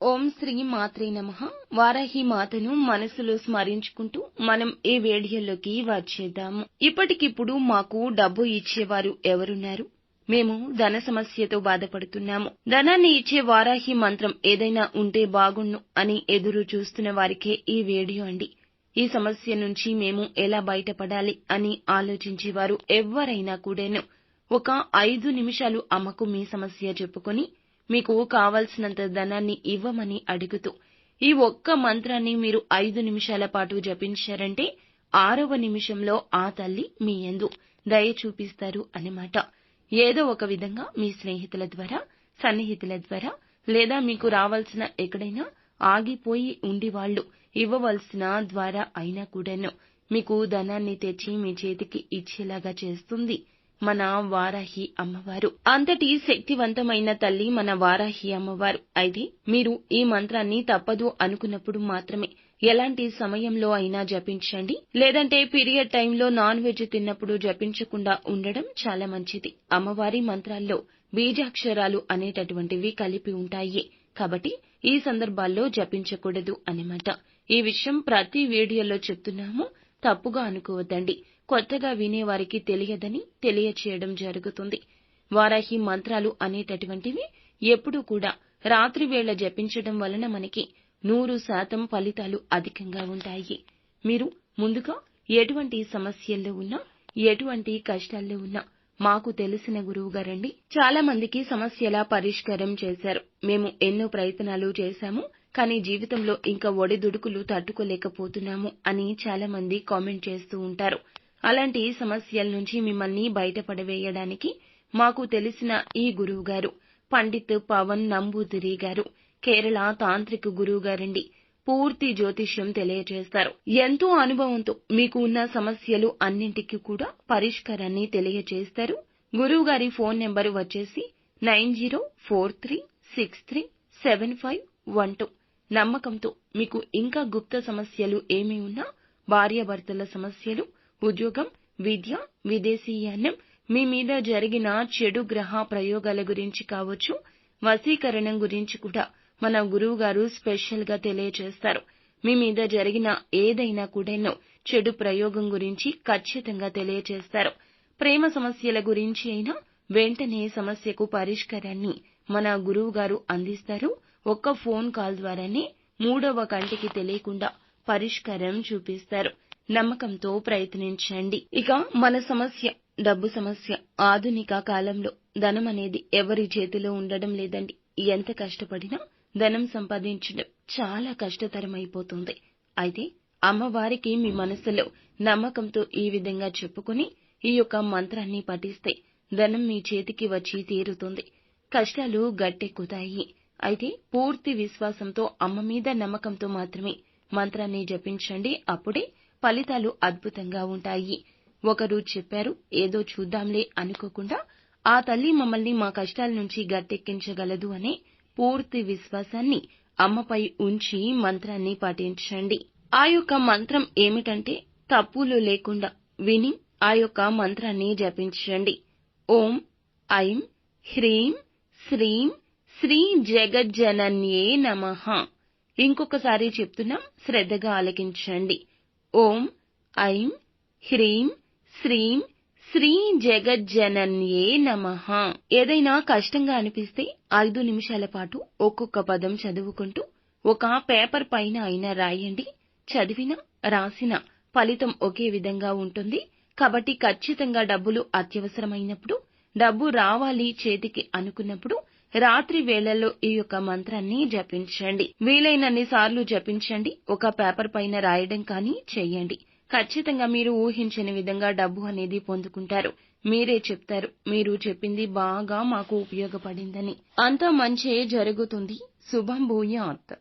ఓం శ్రీ మాత్రే నమః. వారాహి మాతను మనసులో స్మరించుకుంటూ మనం ఈ వీడియోలోకి వచ్చేద్దాము. ఇప్పటికిప్పుడు మాకు డబ్బు ఇచ్చేవారు ఎవరున్నారు? మేము ధన సమస్యతో బాధపడుతున్నాము. ధనాన్ని ఇచ్చే వారాహి మంత్రం ఏదైనా ఉంటే బాగుండు అని ఎదురు చూస్తున్న వారికే ఈ వీడియో అండి. ఈ సమస్య నుంచి మేము ఎలా బయటపడాలి అని ఆలోచించేవారు ఎవరైనా కూడాను ఒక 5 నిమిషాలు అమ్మకు మీ సమస్య చెప్పుకొని మీకు కావలసినంత ధనాన్ని ఇవ్వమని అడుగుతూ ఈ ఒక్క మంత్రాన్ని మీరు 5 నిమిషాల పాటు జపించారంటే 6వ నిమిషంలో ఆ తల్లి మీ యందు దయ చూపిస్తారు అన్నమాట. ఏదో ఒక విధంగా మీ స్నేహితుల ద్వారా, సన్నిహితుల ద్వారా లేదా మీకు రావాల్సిన ఎక్కడైనా ఆగిపోయి ఉండి వాళ్ళు ఇవ్వవలసిన ద్వారా అయినా కూడాను మీకు ధనాన్ని తెచ్చి మీ చేతికి ఇచ్చేలాగా చేస్తుంది మన వారాహి అమ్మవారు. అంతటి శక్తివంతమైన తల్లి మన వారాహి అమ్మవారు. అయితే మీరు ఈ మంత్రాన్ని తప్పదు అనుకున్నప్పుడు మాత్రమే ఎలాంటి సమయంలో అయినా జపించండి. లేదంటే పీరియడ్ టైంలో నాన్ వెజ్ తిన్నప్పుడు జపించకుండా ఉండడం చాలా మంచిది. అమ్మవారి మంత్రాల్లో బీజాక్షరాలు అనేటటువంటివి కలిపి ఉంటాయి. కాబట్టి ఈ సందర్భాల్లో జపించకూడదు అన్నమాట. ఈ విషయం ప్రతి వీడియోలో చెప్తున్నాము, తప్పుగా అనుకోవద్దండి. కొత్తగా వినేవారికి తెలియదని తెలియచేయడం జరుగుతుంది. వారాహి మంత్రాలు అనేటటువంటివి ఎప్పుడూ కూడా రాత్రి వేళ జపించడం వలన మనకి 100% ఫలితాలు అధికంగా ఉంటాయి. మీరు ముందుగా ఎటువంటి సమస్యల్లో ఉన్నా, ఎటువంటి కష్టాల్లో ఉన్నా మాకు తెలిసిన గురువు గారండి చాలా మందికి సమస్యల పరిష్కారం చేశారు. మేము ఎన్నో ప్రయత్నాలు చేశాము, కానీ జీవితంలో ఇంకా ఒడిదుడుకులు తట్టుకోలేకపోతున్నాము అని చాలా మంది కామెంట్ చేస్తూ ఉంటారు. అలాంటి సమస్యల నుంచి మిమ్మల్ని బయటపడవేయడానికి మాకు తెలిసిన ఈ గురువు గారు పండిత్ పవన్ నంబూదిరి గారు కేరళ తాంత్రిక గురువు గారండి. పూర్తి జ్యోతిష్యం తెలియజేస్తారు. ఎంతో అనుభవంతో మీకు ఉన్న సమస్యలు అన్నింటికీ కూడా పరిష్కారాన్ని తెలియజేస్తారు. గురువు గారి ఫోన్ నెంబర్ వచ్చేసి 9043637512. నమ్మకంతో మీకు ఇంకా గుప్త సమస్యలు ఏమీ ఉన్నా, భార్యాభర్తల సమస్యలు, ఉద్యోగం, విద్య, విదేశీయానం, మీ మీద జరిగిన చెడు గ్రహ ప్రయోగాల గురించి కావచ్చు, వశీకరణం గురించి కూడా మన గురువు గారు స్పెషల్ గా తెలియజేస్తారు. మీ మీద జరిగిన ఏదైనా కూడాను చెడు ప్రయోగం గురించి ఖచ్చితంగా తెలియజేస్తారు. ప్రేమ సమస్యల గురించి అయినా వెంటనే సమస్యకు పరిష్కారాన్ని మన గురువు గారు అందిస్తారు. ఒక్క ఫోన్ కాల్ ద్వారానే 3వ కంటికి తెలియకుండా పరిష్కారం చూపిస్తారు. నమ్మకంతో ప్రయత్నించండి. ఇక మన సమస్య డబ్బు సమస్య. ఆధునిక కాలంలో ధనం అనేది ఎవరి చేతిలో ఉండడం లేదండి. ఎంత కష్టపడినా ధనం సంపాదించడం చాలా కష్టతరమైపోతుంది. అయితే అమ్మవారికి మీ మనసులో నమ్మకంతో ఈ విధంగా చెప్పుకుని ఈ యొక్క మంత్రాన్ని పఠిస్తే ధనం మీ చేతికి వచ్చి తీరుతుంది. కష్టాలు గట్టెక్కుతాయి. అయితే పూర్తి విశ్వాసంతో అమ్మ మీద నమ్మకంతో మాత్రమే మంత్రాన్ని జపించండి. అప్పుడే ఫలితాలు అద్భుతంగా ఉంటాయి. ఒకరు చెప్పారు ఏదో చూద్దాంలే అనుకోకుండా ఆ తల్లి మమ్మల్ని మా కష్టాల నుంచి గట్టెక్కించగలదు అనే పూర్తి విశ్వాసాన్ని అమ్మపై ఉంచి మంత్రాన్ని పఠించండి. ఆ యొక్క మంత్రం ఏమిటంటే తప్పులు లేకుండా విని ఆ యొక్క మంత్రాన్ని జపించండి. ఓం ఐం హ్రీం శ్రీం శ్రీ జగజ్జనన్యే నమః. ఇంకొకసారి చెప్తున్నాం, శ్రద్ధగా ఆలకించండి. ఓం ఐం హ్రీం శ్రీం శ్రీ జగజ్జనన్యే నమః. ఏదైనా కష్టంగా అనిపిస్తే 5 నిమిషాల పాటు ఒక్కొక్క పదం చదువుకుంటూ ఒక పేపర్ పైన అయినా రాయండి. చదివినా రాసిన ఫలితం ఒకే విధంగా ఉంటుంది. కాబట్టి ఖచ్చితంగా డబ్బులు అత్యవసరమైనప్పుడు, డబ్బు రావాలి చేతికి అనుకున్నప్పుడు రాత్రి వేళల్లో ఈ యొక్క మంత్రాన్ని జపించండి. వీలైనన్ని సార్లు జపించండి. ఒక పేపర్ పైన రాయడం కానీ చెయ్యండి. ఖచ్చితంగా మీరు ఊహించని విధంగా డబ్బు అనేది పొందుకుంటారు. మీరే చెప్తారు, మీరు చెప్పింది బాగా మాకు ఉపయోగపడిందని. అంతా మంచే జరుగుతుంది. శుభం భూయాత్.